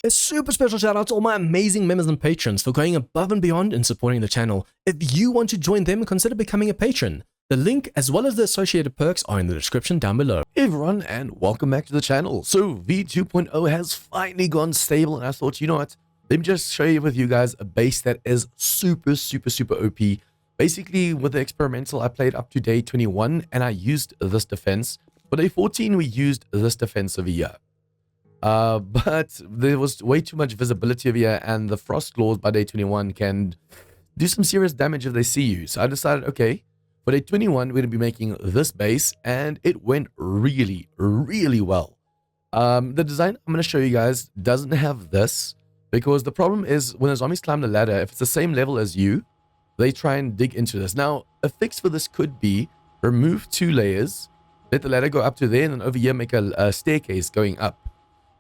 A super special shout out to all my amazing members and patrons for going above and beyond in supporting the channel. If you want to join them, consider becoming a patron. The link as well as the associated perks are in the description down below. Hey everyone, and welcome back to the channel. So V2.0 has finally gone stable, and I thought, you know what, let me just show you with you guys a base that is super OP. Basically, with the experimental, I played up to day 21 and I used this defense. For day 14, we used this defense over here. But there was way too much visibility over here, and the frost claws by day 21 can do some serious damage if they see you. So I decided, okay, for day 21, we're going to be making this base, and it went really well. The design I'm going to show you guys doesn't have this, because the problem is when the zombies climb the ladder, if it's the same level as you, they try and dig into this. Now, a fix for this could be remove 2 layers, let the ladder go up to there, and then over here make a staircase going up.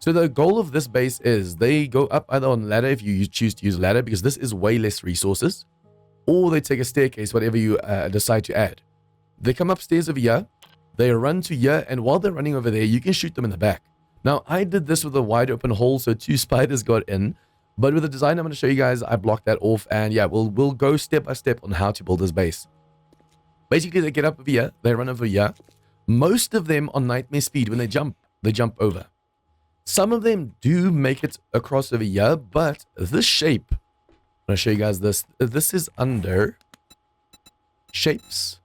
So the goal of this base is they go up either on ladder if you choose to use ladder, because this is way less resources, or they take a staircase, whatever you decide to add. They come upstairs over here, they run to here, and while they're running over there, you can shoot them in the back. Now, I did this with a wide open hole, so 2 spiders got in, but with the design I'm going to show you guys, I blocked that off, and yeah, we'll go step by step on how to build this base. Basically, they get up over here, they run over here. Most of them on nightmare speed, when they jump over. Some of them do make it across over here, but this shape, I'm going to show you guys this. This is under shapes,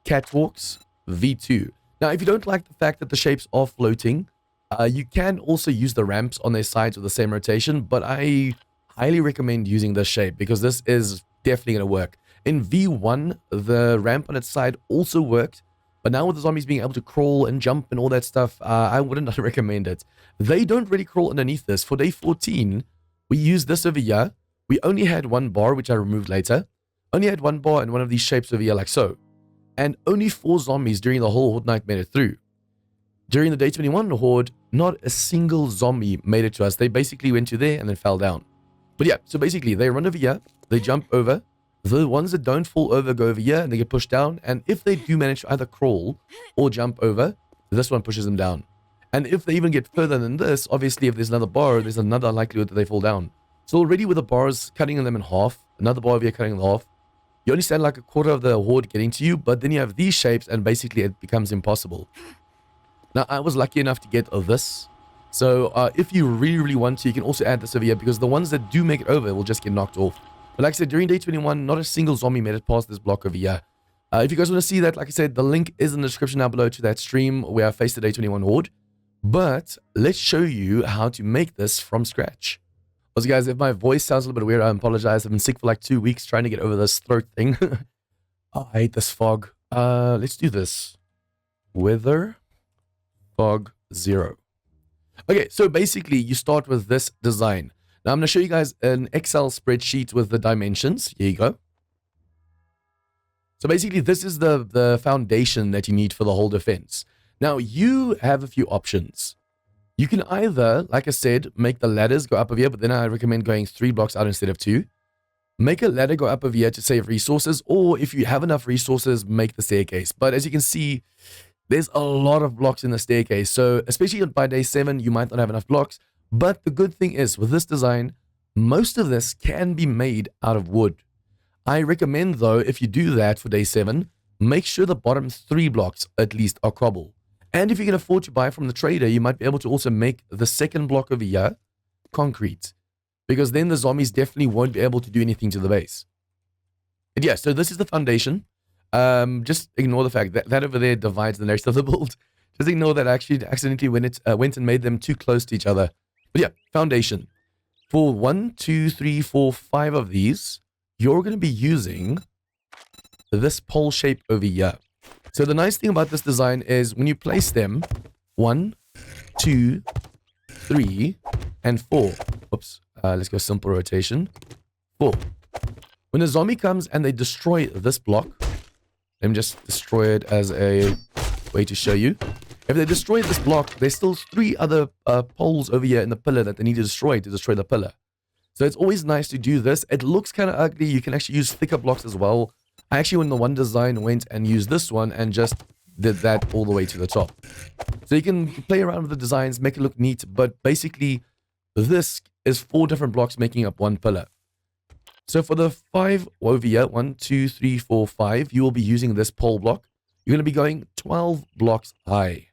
catwalks, V2. Now, if you don't like the fact that the shapes are floating, you can also use the ramps on their sides with the same rotation, but I highly recommend using this shape because this is definitely going to work. In V1, the ramp on its side also worked, but now with the zombies being able to crawl and jump and all that stuff, I wouldn't recommend it. They don't really crawl underneath this. For day 14, we used this over here. We only had 1 bar, which I removed later. Only had 1 bar and one of these shapes over here like so. And only 4 zombies during the whole Horde night made it through. During the day 21 Horde, not a single zombie made it to us. They basically went to there and then fell down. But yeah, so basically they run over here, they jump over. The ones that don't fall over go over here and they get pushed down. And if they do manage to either crawl or jump over, this one pushes them down. And if they even get further than this, obviously if there's another bar, there's another likelihood that they fall down. So already with the bars cutting them in half, another bar over here cutting them in half, you only stand like a quarter of the horde getting to you, but then you have these shapes and basically it becomes impossible. Now I was lucky enough to get this. So if you really want to, you can also add this over here, because the ones that do make it over will just get knocked off. But like I said, during day 21, not a single zombie made it past this block over here. If you guys want to see that, like I said, the link is in the description down below to that stream where I faced the day 21 Horde. But let's show you how to make this from scratch. Also, guys, if my voice sounds a little bit weird, I apologize. I've been sick for like 2 weeks trying to get over this throat thing. Oh, I hate this fog. Let's do this. Weather, fog, 0. Okay, so basically you start with this design. Now, I'm going to show you guys an Excel spreadsheet with the dimensions. Here you go. So basically, this is the foundation that you need for the whole defense. Now, you have a few options. You can either, like I said, make the ladders go up over here, but then I recommend going 3 blocks out instead of 2. Make a ladder go up over here to save resources, or if you have enough resources, make the staircase. But as you can see, there's a lot of blocks in the staircase. So especially by day 7, you might not have enough blocks. But the good thing is, with this design, most of this can be made out of wood. I recommend, though, if you do that for day 7, make sure the bottom 3 blocks at least are cobble. And if you can afford to buy from the trader, you might be able to also make the second block over here concrete, because then the zombies definitely won't be able to do anything to the base. And yeah, so this is the foundation. Just ignore the fact that that over there divides the rest of the build. Just ignore that I actually accidentally went and made them too close to each other. But yeah, foundation. For 1, 2, 3, 4, 5 of these, you're going to be using this pole shape over here. So the nice thing about this design is when you place them, 1, 2, 3, and 4. Oops, let's go simple rotation. 4. When a zombie comes and they destroy this block, let me just destroy it as a way to show you. If they destroy this block, there's still 3 other poles over here in the pillar that they need to destroy the pillar. So it's always nice to do this. It looks kind of ugly. You can actually use thicker blocks as well. I actually, in the one design, went and used this one and just did that all the way to the top. So you can play around with the designs, make it look neat, but basically This is 4 different blocks making up one pillar. So for the 5 over here, 1, 2, 3, 4, 5, you will be using this pole block. You're going to be going 12 blocks high.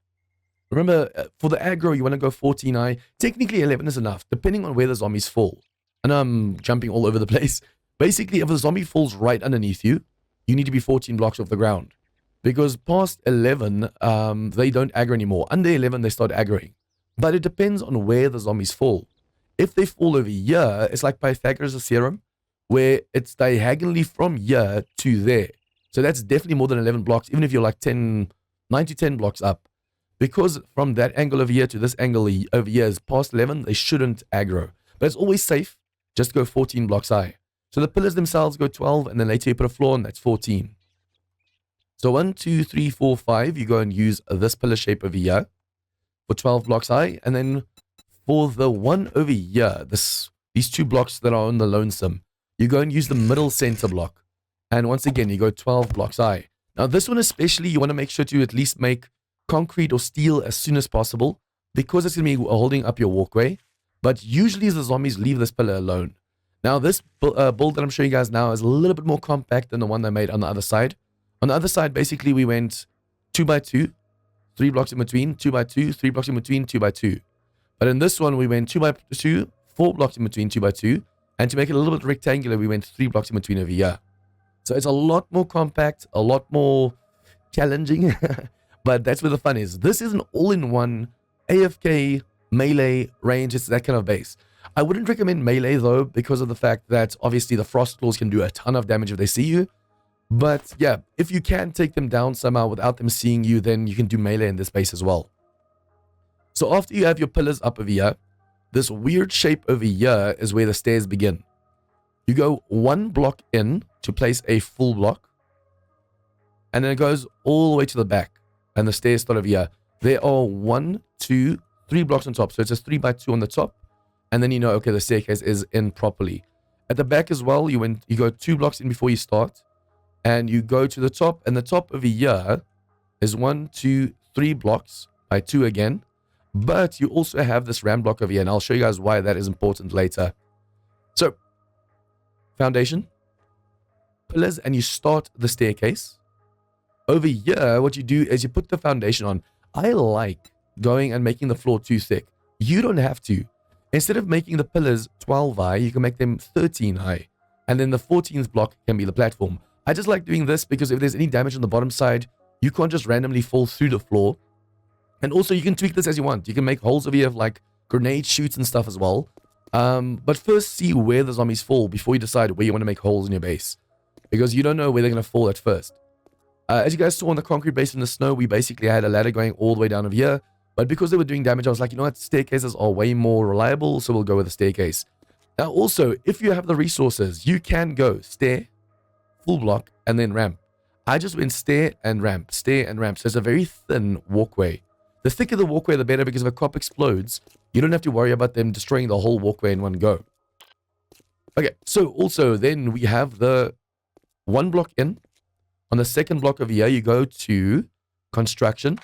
Remember, for the aggro, you want to go 14 high. Technically, 11 is enough, depending on where the zombies fall. And I'm jumping all over the place. Basically, if the zombie falls right underneath you, you need to be 14 blocks off the ground. Because past 11, they don't aggro anymore. Under 11, they start aggroing. But it depends on where the zombies fall. If they fall over here, it's like Pythagoras' theorem, where it's diagonally from here to there. So that's definitely more than 11 blocks, even if you're like 9 to 10 blocks up. Because from that angle over here to this angle over here is past 11, they shouldn't aggro. But it's always safe, just go 14 blocks high. So the pillars themselves go 12, and then later you put a floor, and that's 14. So 1, 2, 3, 4, 5, you go and use this pillar shape over here for 12 blocks high. And then for the one over here, these 2 blocks that are on the lonesome, you go and use the middle center block. And once again, you go 12 blocks high. Now this one especially, you want to make sure to at least make concrete or steel as soon as possible, because it's going to be holding up your walkway. But usually the zombies leave this pillar alone. Now this build that I'm showing you guys now is a little bit more compact than the one they made on the other side. On the other side, basically we went 2 by 2, 3 blocks in between, 2 by 2, 3 blocks in between, 2 by 2. But in this one, we went 2 by 2, 4 blocks in between, 2 by 2. And to make it a little bit rectangular, we went 3 blocks in between over here. So it's a lot more compact, a lot more challenging. But that's where the fun is. This is an all-in-one AFK, melee, range. It's that kind of base. I wouldn't recommend melee, though, because of the fact that obviously the frost claws can do a ton of damage if they see you. But yeah, if you can take them down somehow without them seeing you, then you can do melee in this base as well. So after you have your pillars up over here, this weird shape over here is where the stairs begin. You go 1 block in to place a full block. And then it goes all the way to the back. And the stairs start over here. There are 1, 2, 3 blocks on top. So it's a 3 by 2 on the top. And then you know, okay, the staircase is in properly. At the back as well, you go 2 blocks in before you start. And you go to the top. And the top over here is 1, 2, 3 blocks by 2 again. But you also have this ram block over here. And I'll show you guys why that is important later. So, foundation, pillars, and you start the staircase. Over here, what you do is you put the foundation on. I like going and making the floor too thick. You don't have to. Instead of making the pillars 12 high, you can make them 13 high. And then the 14th block can be the platform. I just like doing this because if there's any damage on the bottom side, you can't just randomly fall through the floor. And also, you can tweak this as you want. You can make holes over here of like grenade shoots and stuff as well. But first see where the zombies fall before you decide where you want to make holes in your base. Because you don't know where they're going to fall at first. As you guys saw on the concrete base in the snow, we basically had a ladder going all the way down over here. But because they were doing damage, I was like, you know what, staircases are way more reliable, so we'll go with the staircase. Now also, if you have the resources, you can go stair, full block, and then ramp. I just went stair and ramp. So it's a very thin walkway. The thicker the walkway, the better, because if a cop explodes, you don't have to worry about them destroying the whole walkway in one go. Okay, so also then we have the 1 block in. On the 2nd block over here, you go to construction.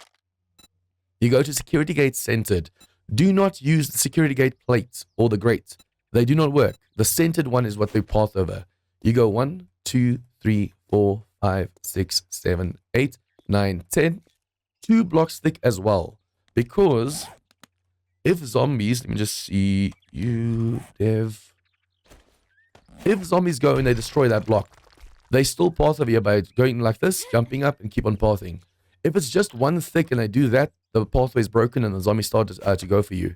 You go to security gate centered. Do not use the security gate plate or the grate. They do not work. The centered one is what they path over. You go 1, 2, 3, 4, 5, 6, 7, 8, 9, 10. 2 blocks thick as well. Because if zombies, let me just see, if zombies go and they destroy that block, they still path over here by going like this, jumping up, and keep on pathing. If it's just 1 thick and they do that, the pathway is broken and the zombies start to go for you.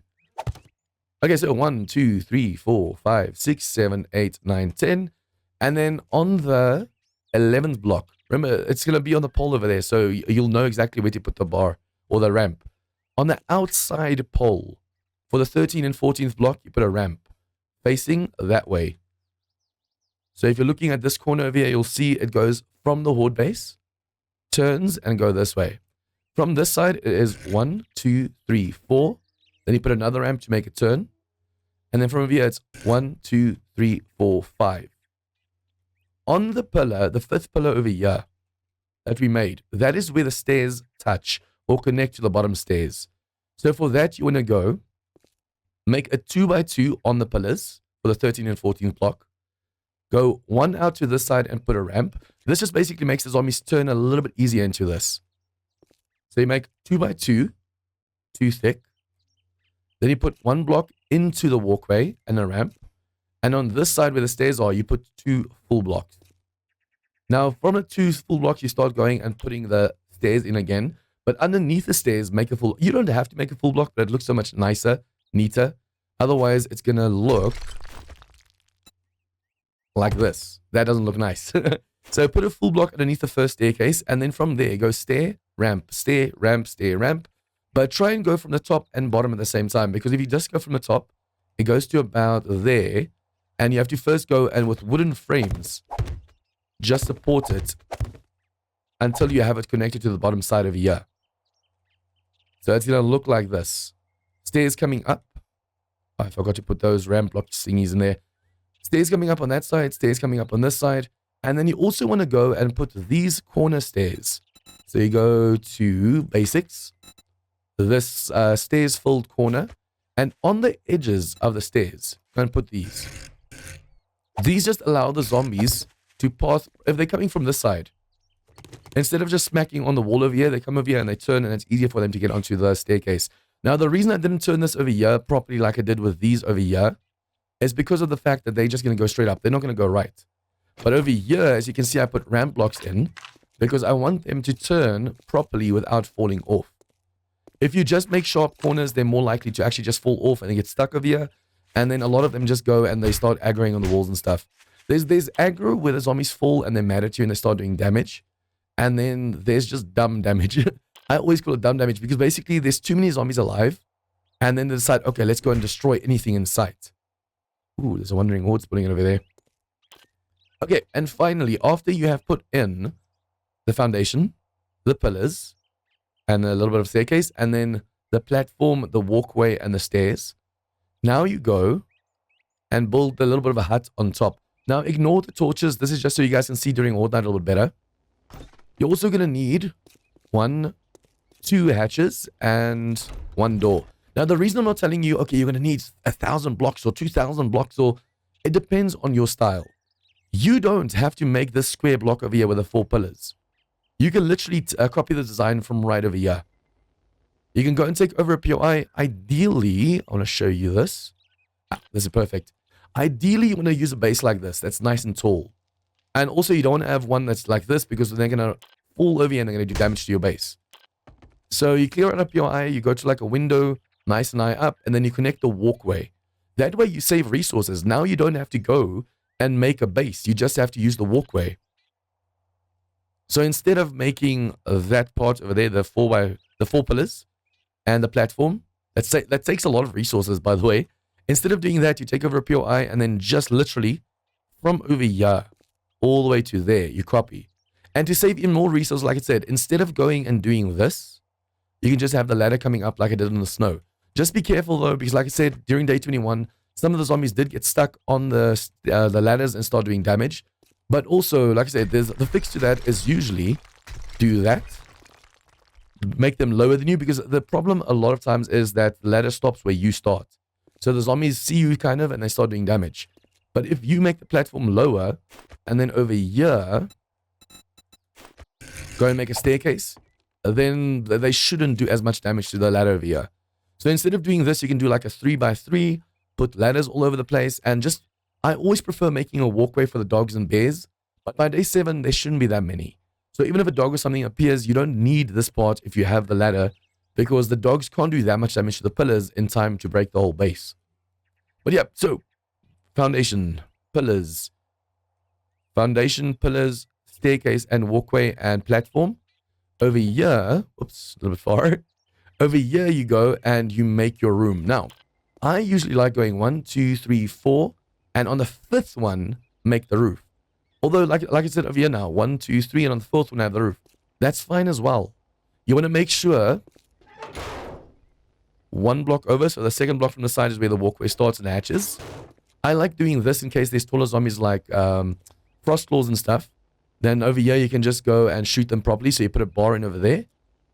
Okay, so 1, 2, 3, 4, 5, 6, 7, 8, 9, 10. And then on the 11th block, remember, it's going to be on the pole over there, so you'll know exactly where to put the bar or the ramp. On the outside pole, for the 13th and 14th block, you put a ramp facing that way. So if you're looking at this corner over here, you'll see it goes from the horde base, turns, and go this way. From this side, it is 1, 2, 3, 4. Then you put another ramp to make a turn. And then from over here, it's 1, 2, 3, 4, 5. On the pillar, the 5th pillar over here that we made, that is where the stairs touch or connect to the bottom stairs. So for that, you want to go make a 2x2 on the pillars for the 13th and 14th block. Go one out to this side and put a ramp. This just basically makes the zombies turn a little bit easier into this. So you make 2x2, 2 thick. Then you put one block into the walkway and a ramp. And on this side where the stairs are, you put 2 full blocks. Now, from the 2 full blocks, you start going and putting the stairs in again. But underneath the stairs, make a full... You don't have to make a full block, but it looks so much nicer, neater. Otherwise, it's going to look like this. That doesn't look nice. So put a full block underneath the first staircase. And then from there, go stair, ramp, stair, ramp, stair, ramp. But try and go from the top and bottom at the same time. Because if you just go from the top, it goes to about there. And you have to first go and with wooden frames, just support it until you have it connected to the bottom side of here. So it's going to look like this. Stairs coming up. Oh, I forgot to put those ramp block thingies in there. Stairs coming up on that side, stairs coming up on this side. And then you also want to go and put these corner stairs. So you go to basics, this stairs filled corner, and on the edges of the stairs, go and put these. These just allow the zombies to pass, if they're coming from this side, instead of just smacking on the wall over here, they come over here and they turn, and it's easier for them to get onto the staircase. Now, the reason I didn't turn this over here properly like I did with these over here is because of the fact that they're just going to go straight up. They're not going to go right. But over here, as you can see, I put ramp blocks in because I want them to turn properly without falling off. If you just make sharp corners, they're more likely to actually just fall off and they get stuck over here. And then a lot of them just go and they start aggroing on the walls and stuff. There's aggro where the zombies fall and they're mad at you and they start doing damage. And then there's just dumb damage. I always call it dumb damage because basically there's too many zombies alive. And then they decide, okay, let's go and destroy anything in sight. Ooh, there's a wandering horde pulling it over there. Okay, and finally, after you have put in the foundation, the pillars, and a little bit of staircase, and then the platform, the walkway, and the stairs, now you go and build a little bit of a hut on top. Now, ignore the torches. This is just so you guys can see during Horde Night a little bit better. You're also going to need 1, 2 hatches and 1 door. Now, the reason I'm not telling you, okay, you're going to need 1,000 blocks or 2,000 blocks, or it depends on your style. You don't have to make this square block over here with the 4 pillars. You can literally copy the design from right over here. You can go and take over a POI. Ideally, I want to show you this. This is perfect. Ideally, you want to use a base like this that's nice and tall. And also, you don't want to have one that's like this because they're going to fall over here and they're going to do damage to your base. So you clear out a POI, you go to like a window, nice and high up, and then you connect the walkway. That way you save resources. Now you don't have to go and make a base. You just have to use the walkway. So instead of making that part over there, the 4 pillars and the platform, that takes a lot of resources, by the way. Instead of doing that, you take over a POI and then just literally from over here all the way to there, you copy. And to save even more resources, like I said, instead of going and doing this, you can just have the ladder coming up like I did in the snow. Just be careful though, because like I said, during day 21, some of the zombies did get stuck on the ladders and start doing damage. But also, like I said, the fix to that is usually do that. Make them lower than you, because the problem a lot of times is that the ladder stops where you start. So the zombies see you kind of and they start doing damage. But if you make the platform lower and then over here, go and make a staircase, then they shouldn't do as much damage to the ladder over here. So instead of doing this, you can do like a 3x3, put ladders all over the place, and just, I always prefer making a walkway for the dogs and bears, but by day 7, there shouldn't be that many. So even if a dog or something appears, you don't need this part if you have the ladder, because the dogs can't do that much damage to the pillars in time to break the whole base. But yeah, so foundation, pillars, staircase, and walkway and platform. Over here, oops, a little bit far. Over here you go and you make your room. Now, I usually like going 1, 2, 3, 4, and on the 5th one, make the roof. Although, like I said over here now, 1, 2, 3, and on the 4th one, I have the roof. That's fine as well. You want to make sure 1 block over, so the 2nd block from the side is where the walkway starts and hatches. I like doing this in case there's taller zombies like frost claws and stuff. Then over here, you can just go and shoot them properly. So you put a bar in over there.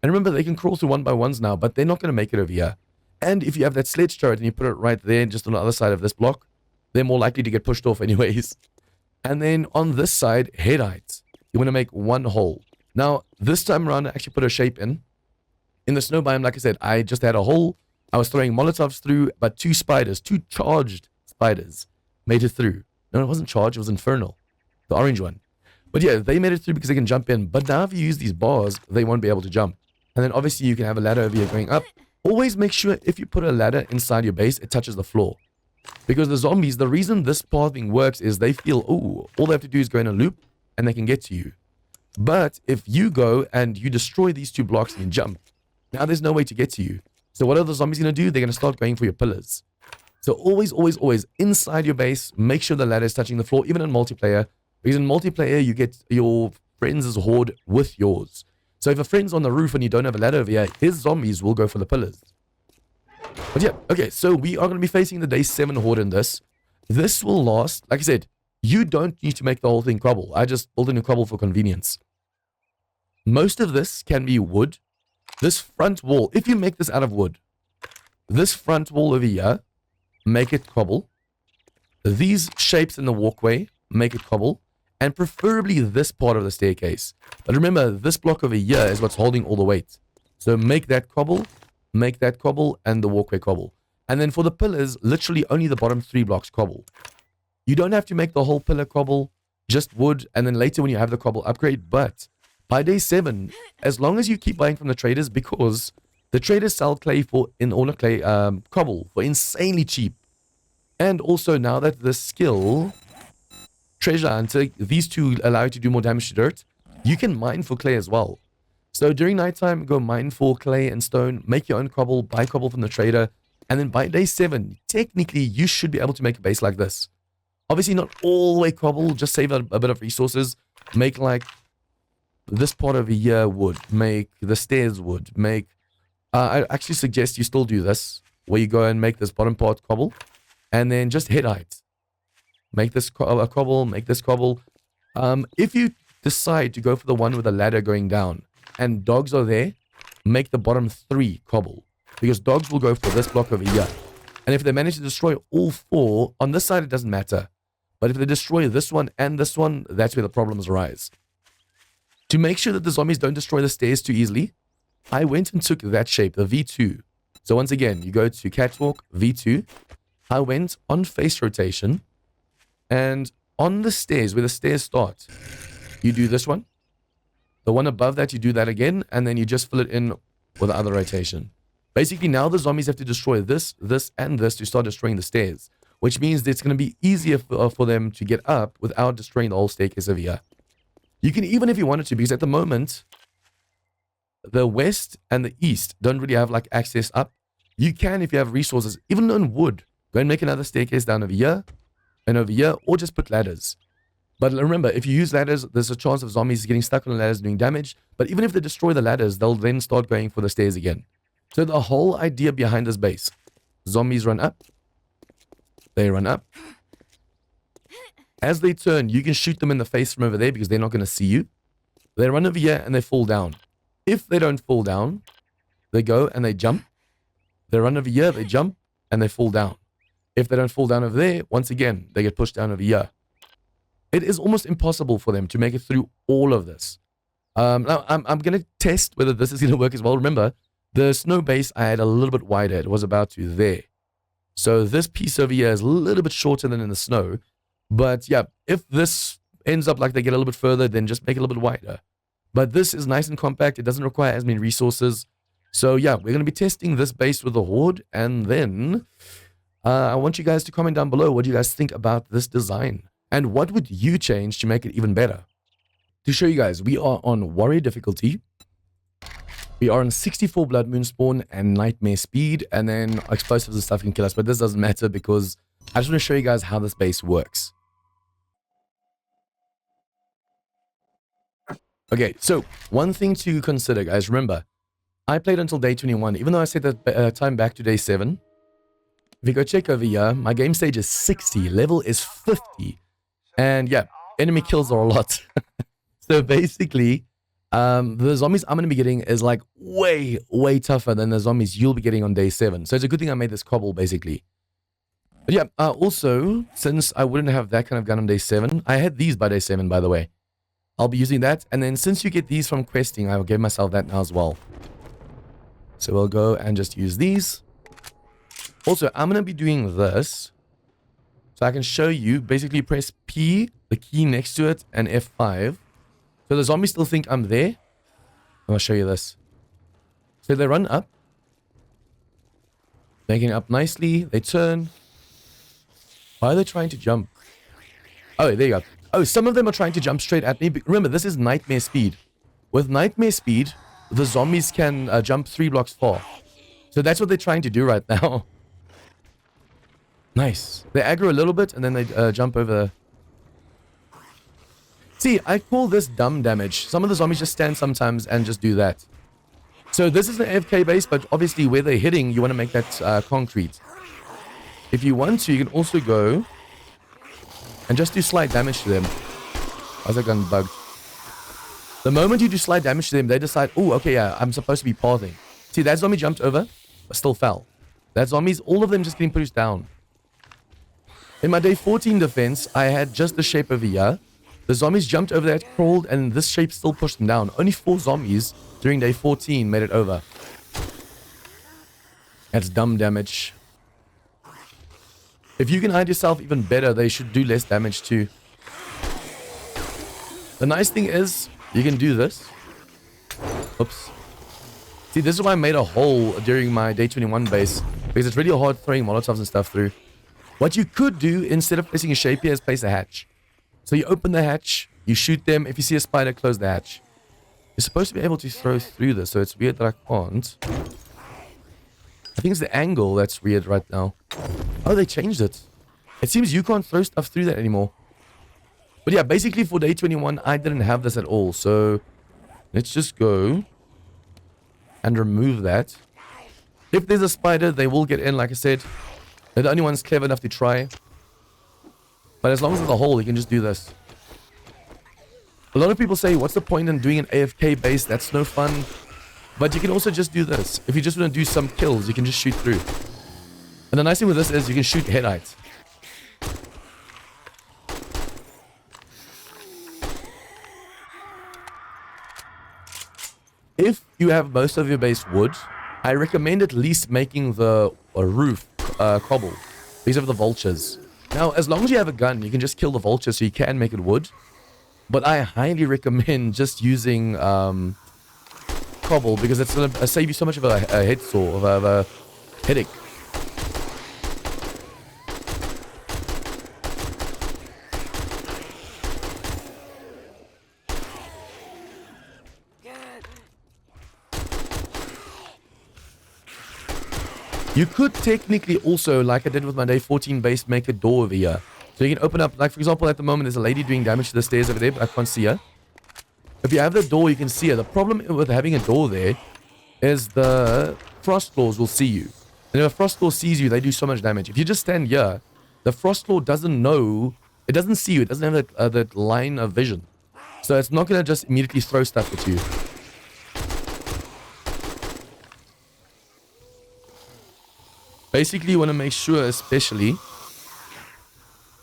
And remember, they can crawl through 1x1s now, but they're not going to make it over here. And if you have that sledge turret and you put it right there, just on the other side of this block, they're more likely to get pushed off anyways. And then on this side, head height. You want to make one hole. Now, this time around, I actually put a shape in. In the snow biome, like I said, I just had a hole. I was throwing molotovs through, but two charged spiders, made it through. No, it wasn't charged, it was infernal. The orange one. But yeah, they made it through because they can jump in. But now if you use these bars, they won't be able to jump. And then obviously you can have a ladder over here going up. Always make sure if you put a ladder inside your base, it touches the floor. Because the zombies, the reason this pathing works is they feel, oh, all they have to do is go in a loop and they can get to you. But if you go and you destroy these two blocks and you jump, now there's no way to get to you. So what are the zombies going to do? They're going to start going for your pillars. So always, always, always inside your base, make sure the ladder is touching the floor, even in multiplayer. Because in multiplayer, you get your friends' horde with yours. So if a friend's on the roof and you don't have a ladder over here, his zombies will go for the pillars. But yeah, okay, so we are going to be facing the Day 7 Horde in this. This will last, like I said, you don't need to make the whole thing cobble. I just built in a cobble for convenience. Most of this can be wood. This front wall, if you make this out of wood, this front wall over here, make it cobble. These shapes in the walkway, make it cobble. And preferably this part of the staircase. But remember, this block over here is what's holding all the weight. So make that cobble, and the walkway cobble. And then for the pillars, literally only the bottom 3 blocks cobble. You don't have to make the whole pillar cobble, just wood, and then later when you have the cobble, upgrade. But by Day 7, as long as you keep buying from the traders, because the traders sell clay cobble for insanely cheap. And also now that the skill treasure hunter, these two allow you to do more damage to dirt, you can mine for clay as well. So during nighttime, go mine for clay and stone, make your own cobble, buy cobble from the trader, and then by Day 7, technically you should be able to make a base like this. Obviously not all the way cobble, just save a bit of resources. Make like this part over here wood, make the stairs wood, make I actually suggest you still do this, where you go and make this bottom part cobble, and then just head height. Make this a cobble, make this cobble. If you decide to go for the one with the ladder going down, and dogs are there, make the bottom 3 cobble. Because dogs will go for this block over here. And if they manage to destroy all 4, on this side it doesn't matter. But if they destroy this one and this one, that's where the problems arise. To make sure that the zombies don't destroy the stairs too easily, I went and took that shape, the V2. So once again, you go to catwalk, V2. I went on face rotation. And on the stairs, where the stairs start, you do this one. The one above that, you do that again. And then you just fill it in with the other rotation. Basically, now the zombies have to destroy this, this, and this to start destroying the stairs. Which means that it's going to be easier for them to get up without destroying the whole staircase over here. You can even if you wanted to, because at the moment, the west and the east don't really have like access up. You can, if you have resources, even on wood, go and make another staircase down over here and over here, or just put ladders. But remember, if you use ladders, there's a chance of zombies getting stuck on the ladders doing damage. But even if they destroy the ladders, they'll then start going for the stairs again. So the whole idea behind this base, zombies run up, they run up. As they turn, you can shoot them in the face from over there because they're not going to see you. They run over here and they fall down. If they don't fall down, they go and they jump. They run over here, they jump, and they fall down. If they don't fall down over there, once again, they get pushed down over here. It is almost impossible for them to make it through all of this. Now, I'm going to test whether this is going to work as well. Remember, the snow base I had a little bit wider. It was about to there. So this piece over here is a little bit shorter than in the snow. But yeah, if this ends up like they get a little bit further, then just make it a little bit wider. But this is nice and compact. It doesn't require as many resources. So yeah, we're going to be testing this base with the Horde. And then I want you guys to comment down below what you guys think about this design. And what would you change to make it even better? To show you guys, we are on Warrior difficulty. We are on 64 Blood Moon spawn and Nightmare speed. And then explosives and stuff can kill us. But this doesn't matter because I just want to show you guys how this base works. Okay, so one thing to consider, guys. Remember, I played until day 21. Even though I set the time back to day 7. If you go check over here, my game stage is 60. Level is 50. And yeah, enemy kills are a lot. So basically, The zombies I'm going to be getting is like way, way tougher than the zombies you'll be getting on day 7. So it's a good thing I made this cobble, basically. But yeah, also, since I wouldn't have that kind of gun on day 7, I had these by day 7, by the way. I'll be using that. And then since you get these from questing, I will give myself that now as well. So we'll go and just use these. Also, I'm going to be doing this. So I can show you, basically press P, the key next to it, and F5. So the zombies still think I'm there. I'll show you this. So they run up. Making it up nicely. They turn. Why are they trying to jump? Oh, there you go. Oh, some of them are trying to jump straight at me. Remember, this is nightmare speed. With nightmare speed, the zombies can jump 3 blocks far. So that's what they're trying to do right now. Nice. They aggro a little bit and then they jump over. See, I call this dumb damage. Some of the zombies just stand sometimes and just do that. So this is an AFK base, but obviously where they're hitting, you want to make that concrete. If you want to, you can also go and just do slight damage to them. How's that gun bugged? The moment you do slight damage to them, they decide, oh, okay, yeah, I'm supposed to be pausing. See, that zombie jumped over, but still fell. That zombies, all of them just getting pushed down. In my day 14 defense, I had just the shape over here. The zombies jumped over that, crawled, and this shape still pushed them down. Only 4 zombies during day 14 made it over. That's dumb damage. If you can hide yourself even better, they should do less damage too. The nice thing is, you can do this. Oops. See, this is why I made a hole during my day 21 base. Because it's really hard throwing molotovs and stuff through. What you could do, instead of placing a shape here, is place a hatch. So you open the hatch, you shoot them. If you see a spider, close the hatch. You're supposed to be able to throw through this, so it's weird that I can't. I think it's the angle that's weird right now. Oh, they changed it. It seems you can't throw stuff through that anymore. But yeah, basically for day 21, I didn't have this at all. So let's just go and remove that. If there's a spider, they will get in, like I said. They're the only ones clever enough to try. But as long as there's a hole, you can just do this. A lot of people say, what's the point in doing an AFK base? That's no fun. But you can also just do this. If you just want to do some kills, you can just shoot through. And the nice thing with this is you can shoot head height. If you have most of your base wood, I recommend at least making the roof cobble because of the vultures. Now, as long as you have a gun, you can just kill the vultures so you can make it wood. But I highly recommend just using cobble because it's going to save you so much of a head sore, of a headache. You could technically also, like I did with my day 14 base, make a door over here. So you can open up, like for example, at the moment there's a lady doing damage to the stairs over there, but I can't see her. If you have the door, you can see her. The problem with having a door there is the frost claws will see you. And if a frost claw sees you, they do so much damage. If you just stand here, the frost claw doesn't know, it doesn't see you, it doesn't have that line of vision. So it's not going to just immediately throw stuff at you. Basically, you want to make sure, especially,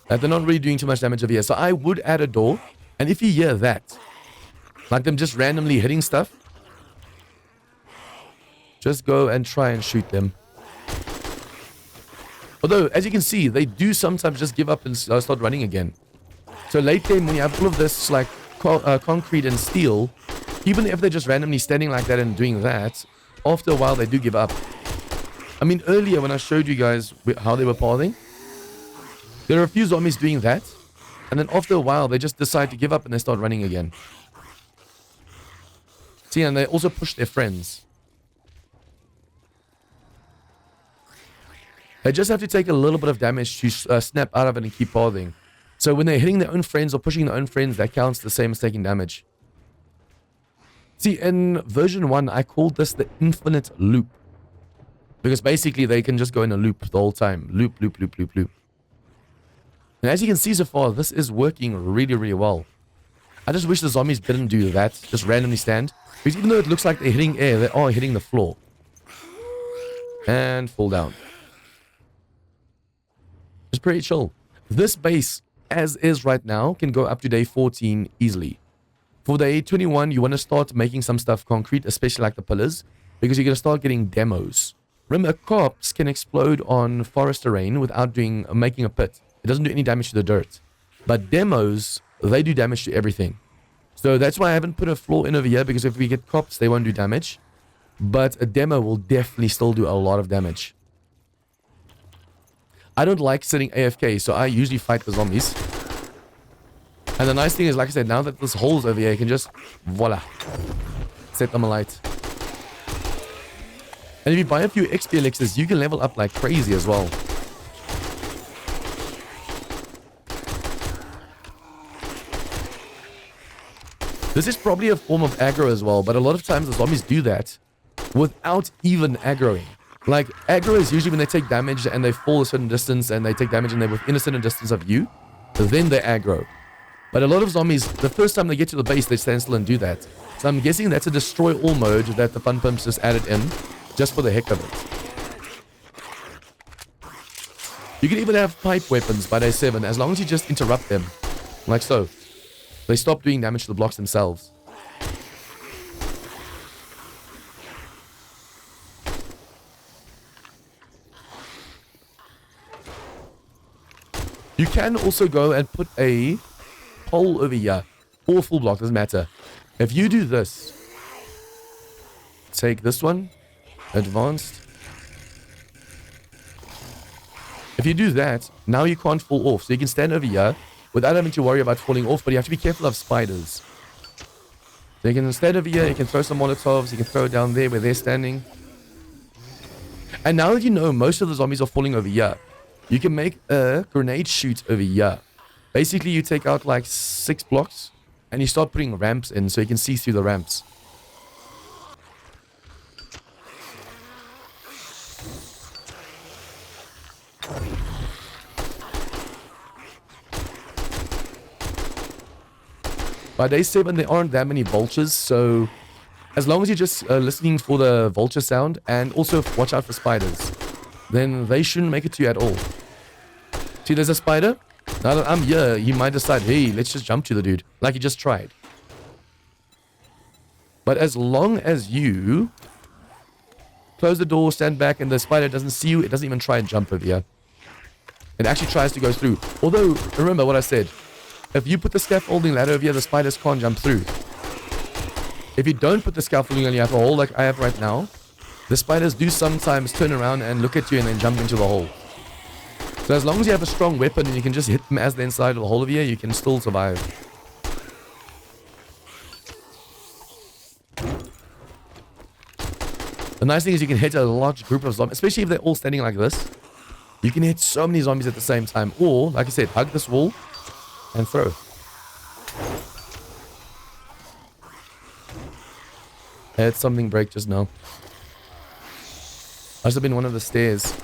that they're not really doing too much damage over here. So I would add a door. And if you hear that, like them just randomly hitting stuff, just go and try and shoot them. Although, as you can see, they do sometimes just give up and start running again. So late game, when you have all of this, like, concrete and steel, even if they're just randomly standing like that and doing that, after a while, they do give up. I mean, earlier when I showed you guys how they were pathing, there are a few zombies doing that, and then after a while, they just decide to give up and they start running again. See, and they also push their friends. They just have to take a little bit of damage to snap out of it and keep pathing. So when they're hitting their own friends or pushing their own friends, that counts the same as taking damage. See, in version 1, I called this the infinite loop. Because basically, they can just go in a loop the whole time. Loop, loop, loop, loop, loop. And as you can see so far, this is working really, really well. I just wish the zombies didn't do that. Just randomly stand. Because even though it looks like they're hitting air, they are hitting the floor. And fall down. It's pretty chill. This base, as is right now, can go up to day 14 easily. For day 21, you want to start making some stuff concrete, especially like the pillars, because you're going to start getting demos. Remember, cops can explode on forest terrain without making a pit. It doesn't do any damage to the dirt. But demos, they do damage to everything. So that's why I haven't put a floor in over here, because if we get cops, they won't do damage. But a demo will definitely still do a lot of damage. I don't like sitting AFK, so I usually fight the zombies. And the nice thing is, like I said, now that this hole's over here, you can just, voila, set them alight. And if you buy a few XP elixirs, you can level up like crazy as well. This is probably a form of aggro as well, but a lot of times the zombies do that without even aggroing. Like, aggro is usually when they take damage and they fall a certain distance and they take damage and they're within a certain distance of you, then they aggro. But a lot of zombies, the first time they get to the base, they stand still and do that. So I'm guessing that's a destroy all mode that the Fun Pimps just added in, just for the heck of it. You can even have pipe weapons by day 7, as long as you just interrupt them, like so. They stop doing damage to the blocks themselves. You can also go and put a pole over here, or full block, doesn't matter. If you do this, take this one, advanced. If you do that, now you can't fall off, so you can stand over here without having to worry about falling off, but you have to be careful of spiders. So you can stand over here, you can throw some molotovs, you can throw it down there where they're standing. And now that you know most of the zombies are falling over here, you can make a grenade shoot over here. Basically, you take out like 6 blocks and you start putting ramps in so you can see through the ramps. By day 7, there aren't that many vultures, so as long as you're just listening for the vulture sound and also watch out for spiders, then they shouldn't make it to you at all. See, there's a spider. Now that I'm here, he might decide, hey, let's just jump to the dude, like he just tried. But as long as you close the door, stand back, and the spider doesn't see you, it doesn't even try and jump over here. It actually tries to go through. Although, remember what I said. If you put the scaffolding ladder over here, the spiders can't jump through. If you don't put the scaffolding and you have a hole like I have right now, the spiders do sometimes turn around and look at you and then jump into the hole. So as long as you have a strong weapon and you can just hit them as they're inside of the hole over here, you can still survive. The nice thing is you can hit a large group of zombies, especially if they're all standing like this. You can hit so many zombies at the same time. Or, like I said, hug this wall and throw. I had something break just now. Must have been one of the stairs.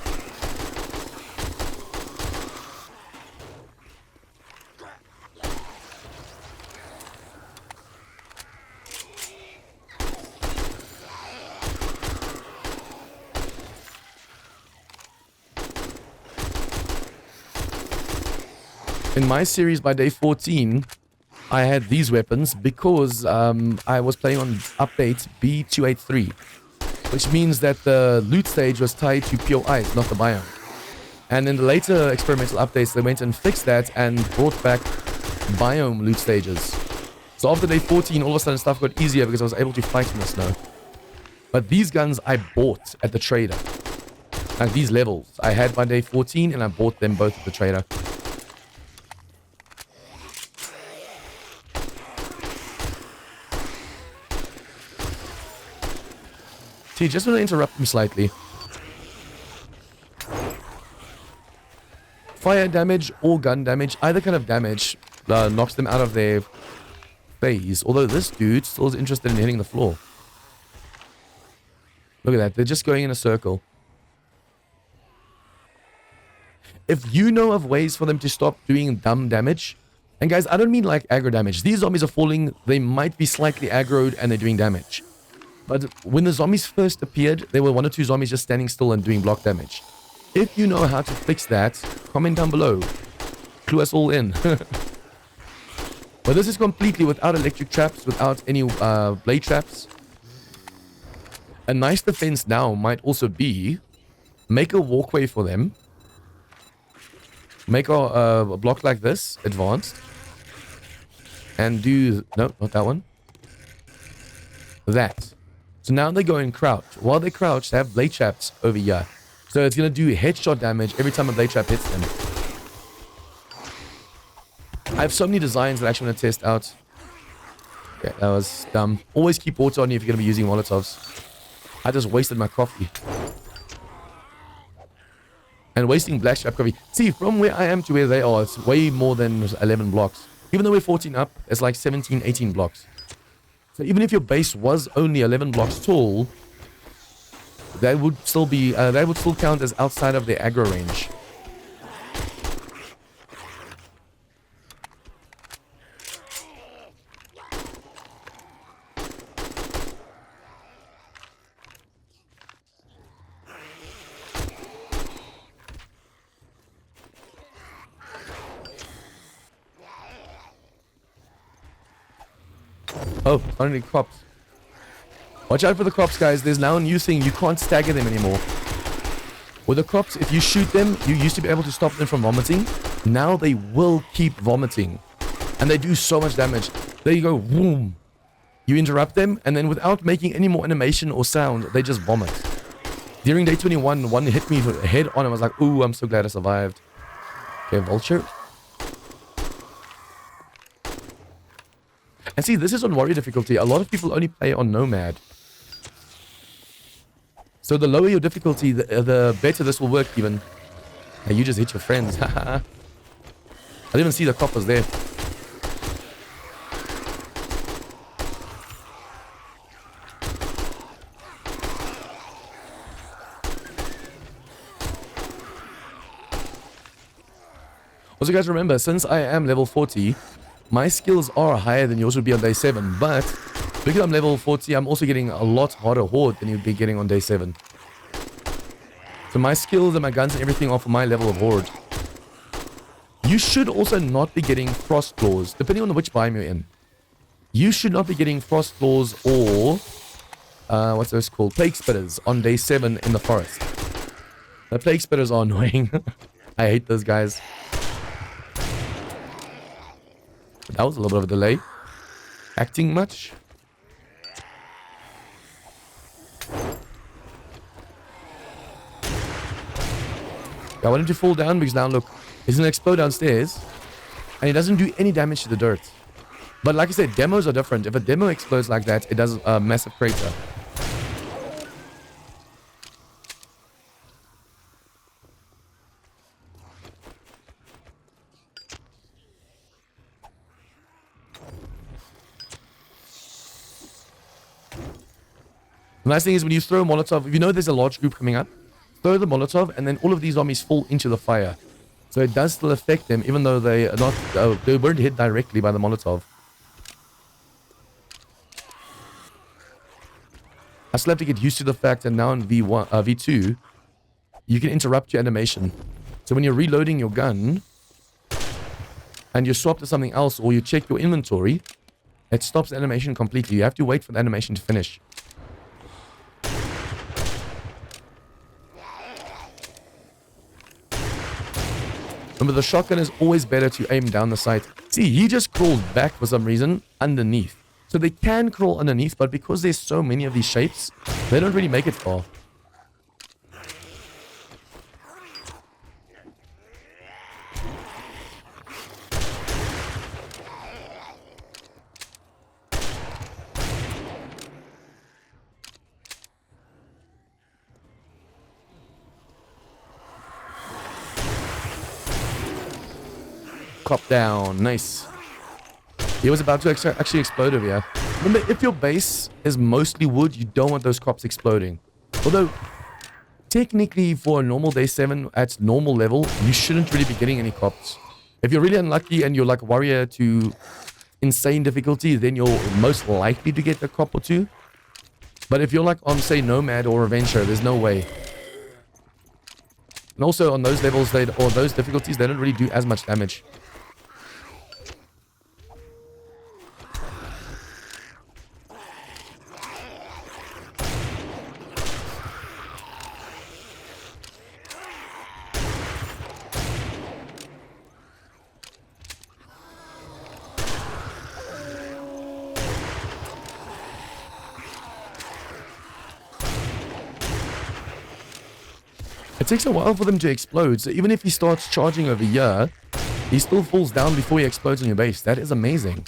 In my series by day 14, I had these weapons because I was playing on update B283, which means that the loot stage was tied to pure ice, not the biome. And in the later experimental updates, they went and fixed that and brought back biome loot stages. So after day 14, all of a sudden stuff got easier because I was able to fight in the snow. But these guns I bought at the trader. Like these levels, I had by day 14 and I bought them both at the trader. See, just want to interrupt him slightly. Fire damage or gun damage, either kind of damage, knocks them out of their phase. Although this dude still is interested in hitting the floor. Look at that, they're just going in a circle. If you know of ways for them to stop doing dumb damage, And guys, I don't mean like aggro damage. These zombies are falling. They might be slightly aggroed and they're doing damage. But when the zombies first appeared, there were 1 or 2 zombies just standing still and doing block damage. If you know how to fix that, comment down below. Clue us all in. But this is completely without electric traps, without any blade traps. A nice defense now might also be make a walkway for them. Make a block like this, advanced. And do... No, not that one. That. So now they go and crouch. While they crouch, they have blade traps over here. So it's going to do headshot damage every time a blade trap hits them. I have so many designs that I actually want to test out. Okay, that was dumb. Always keep water on you if you're going to be using Molotovs. I just wasted my coffee. And wasting black strap coffee. See, from where I am to where they are, it's way more than 11 blocks. Even though we're 14 up, it's like 17, 18 blocks. So even if your base was only 11 blocks tall, that would still be, that would still count as outside of the aggro range. Oh, finally crops. Watch out for the crops, guys. There's now a new thing. You can't stagger them anymore. With the crops, if you shoot them, you used to be able to stop them from vomiting. Now they will keep vomiting. And they do so much damage. There you go. Boom. You interrupt them, and then without making any more animation or sound, they just vomit. During day 21, one hit me head on. I was like, ooh, I'm so glad I survived. Okay, vulture. And see, this is on warrior difficulty. A lot of people only play on nomad. So the lower your difficulty, the better this will work even. Hey, you just hit your friends. I didn't even see the coppers there. Also, guys, remember, since I am level 40, my skills are higher than yours would be on day 7, but because I'm level 40, I'm also getting a lot harder horde than you'd be getting on day 7. So my skills and my guns and everything are for my level of horde. You should also not be getting frost claws, depending on which biome you're in. You should not be getting frost claws or, what's those called? Plague spitters on day 7 in the forest. The plague spitters are annoying. I hate those guys. That was a little bit of a delay. Acting much? I want him to fall down because now look, he's gonna explode downstairs and he doesn't do any damage to the dirt. But like I said, demos are different. If a demo explodes like that, it does a massive crater. The nice thing is when you throw a Molotov, if you know there's a large group coming up, throw the Molotov and then all of these zombies fall into the fire. So it does still affect them even though they are not, they weren't hit directly by the Molotov. I still have to get used to the fact that now in V2, you can interrupt your animation. So when you're reloading your gun and you swap to something else or you check your inventory, it stops the animation completely. You have to wait for the animation to finish. Remember, the shotgun is always better to aim down the sight. See, he just crawled back for some reason underneath. So they can crawl underneath, but because there's so many of these shapes, they don't really make it far. Cop down. Nice. He was about to actually explode over here. Remember, if your base is mostly wood, you don't want those cops exploding. Although, technically, for a normal day 7 at normal level, you shouldn't really be getting any cops. If you're really unlucky and you're like warrior to insane difficulty, then you're most likely to get a cop or two. But if you're like on, say, Nomad or Adventure, there's no way. And also on those levels, or those difficulties, they don't really do as much damage. It takes a while for them to explode, so even if he starts charging over here, he still falls down before he explodes on your base. That is amazing.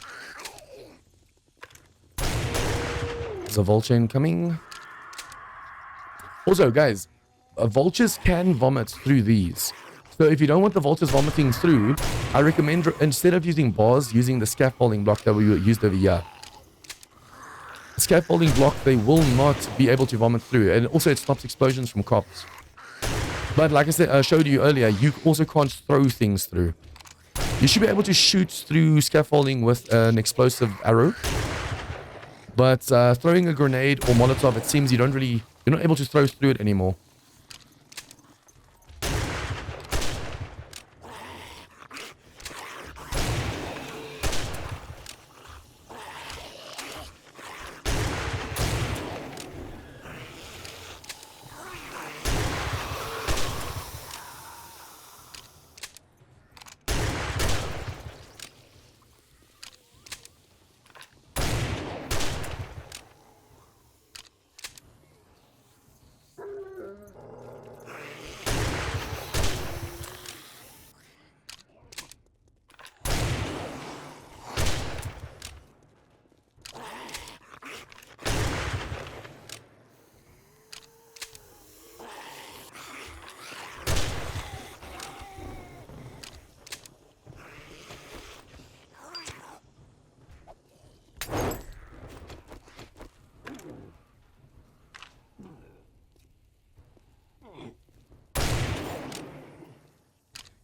There's a vulture incoming. Also, guys, vultures can vomit through these. So if you don't want the vultures vomiting through, I recommend, instead of using bars, using the scaffolding block that we used over here. The scaffolding block, they will not be able to vomit through, and also it stops explosions from cops. But like I said, I showed you earlier, you also can't throw things through. You should be able to shoot through scaffolding with an explosive arrow. But throwing a grenade or Molotov, it seems you're not able to throw through it anymore.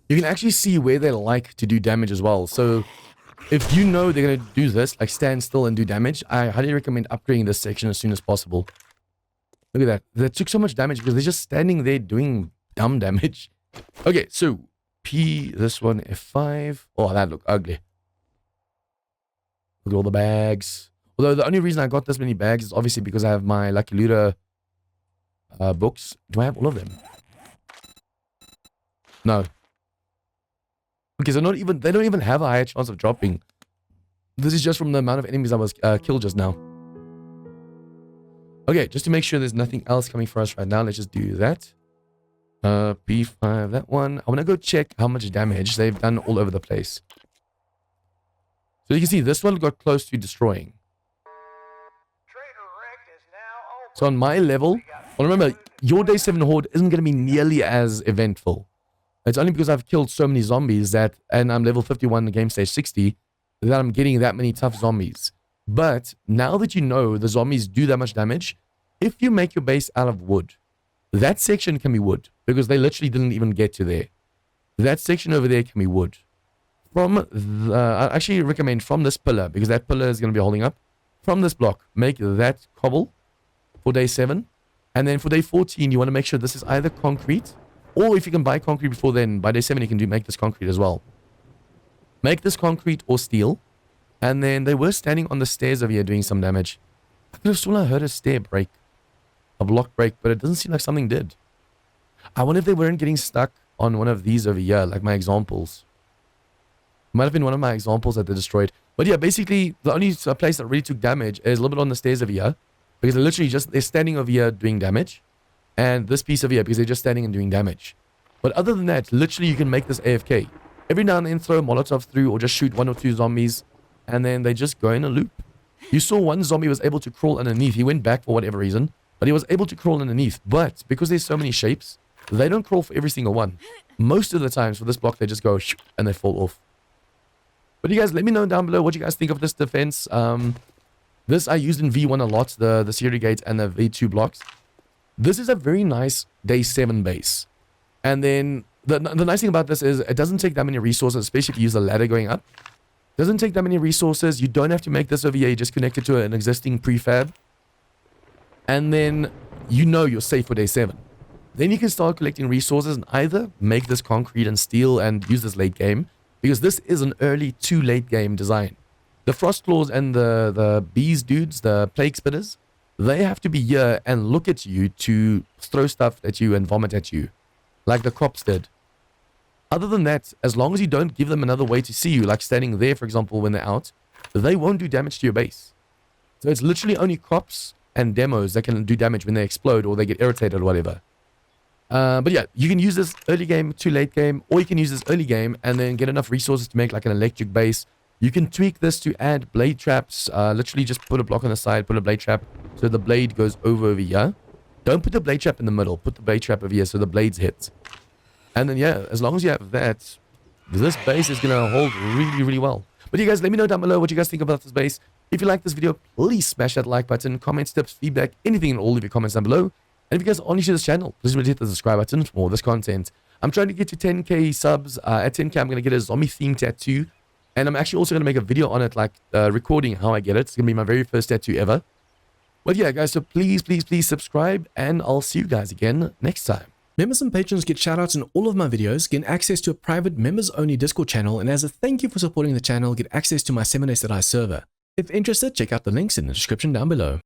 You can actually see where they like to do damage as well. So if you know they're going to do this, like stand still and do damage, I highly recommend upgrading this section as soon as possible. Look at that. That took so much damage because they're just standing there doing dumb damage. Okay, so P, this one, F5. Oh, that looked ugly. Look at all the bags. Although the only reason I got this many bags is obviously because I have my Lucky Looter books. Do I have all of them? No. Okay, so they don't even have a higher chance of dropping. This is just from the amount of enemies I was killed just now. Okay, just to make sure there's nothing else coming for us right now, let's just do that. P5, that one. I want to go check how much damage they've done all over the place. So you can see this one got close to destroying. So on my level, well, remember, your Day7 Horde isn't going to be nearly as eventful. It's only because I've killed so many zombies that, and I'm level 51 in the game stage 60, that I'm getting that many tough zombies. But now that you know the zombies do that much damage, if you make your base out of wood, that section can be wood, because they literally didn't even get to there. That section over there can be wood. I actually recommend from this pillar, because that pillar is going to be holding up. From this block, make that cobble for day 7. And then for day 14, you want to make sure this is either concrete, or if you can buy concrete before then, by day 7 you can make this concrete as well. Make this concrete or steel. And then they were standing on the stairs over here doing some damage. I could have sworn I heard a stair break. A block break, but it doesn't seem like something did. I wonder if they weren't getting stuck on one of these over here, like my examples. It might have been one of my examples that they destroyed. But yeah, basically, the only place that really took damage is a little bit on the stairs over here. Because they're standing over here doing damage. And this piece over here, because they're just standing and doing damage. But other than that, literally you can make this AFK. Every now and then throw a Molotov through or just shoot 1 or 2 zombies. And then they just go in a loop. You saw one zombie was able to crawl underneath. He went back for whatever reason. But he was able to crawl underneath. But because there's so many shapes, they don't crawl for every single one. Most of the times for this block, they just go and they fall off. But you guys, let me know down below what you guys think of this defense. This I used in V1 a lot, the security gates and the V2 blocks. This is a very nice day 7 base. And then the nice thing about this is it doesn't take that many resources, especially if you use the ladder going up. It doesn't take that many resources. You don't have to make this over here. You just connect it to an existing prefab. And then you know you're safe for day 7. Then you can start collecting resources and either make this concrete and steel and use this late game, because this is an early to late game design. The frost claws and the bees dudes, the plague spitters, they have to be here and look at you to throw stuff at you and vomit at you, like the crops did. Other than that, as long as you don't give them another way to see you, like standing there, for example, when they're out, they won't do damage to your base. So it's literally only crops and demos that can do damage when they explode or they get irritated or whatever. But yeah, you can use this early game to late game, or you can use this early game and then get enough resources to make like an electric base. You can tweak this to add blade traps. Literally just put a block on the side, put a blade trap so the blade goes over here. Don't put the blade trap in the middle. Put the blade trap over here so the blades hit. And then yeah, as long as you have that, this base is going to hold really, really well. But you guys, let me know down below what you guys think about this base. If you like this video, please smash that like button, comments, tips, feedback, anything and all, leave your comments down below. And if you guys are new to this channel, please remember to hit the subscribe button for more of this content. I'm trying to get to 10k subs. At 10k, I'm going to get a zombie theme tattoo. And I'm actually also going to make a video on it, like recording how I get it. It's going to be my very first tattoo ever. But yeah, guys, so please, please, please subscribe. And I'll see you guys again next time. Members and patrons get shoutouts in all of my videos, get access to a private members-only Discord channel, and as a thank you for supporting the channel, get access to my 7days server. If interested, check out the links in the description down below.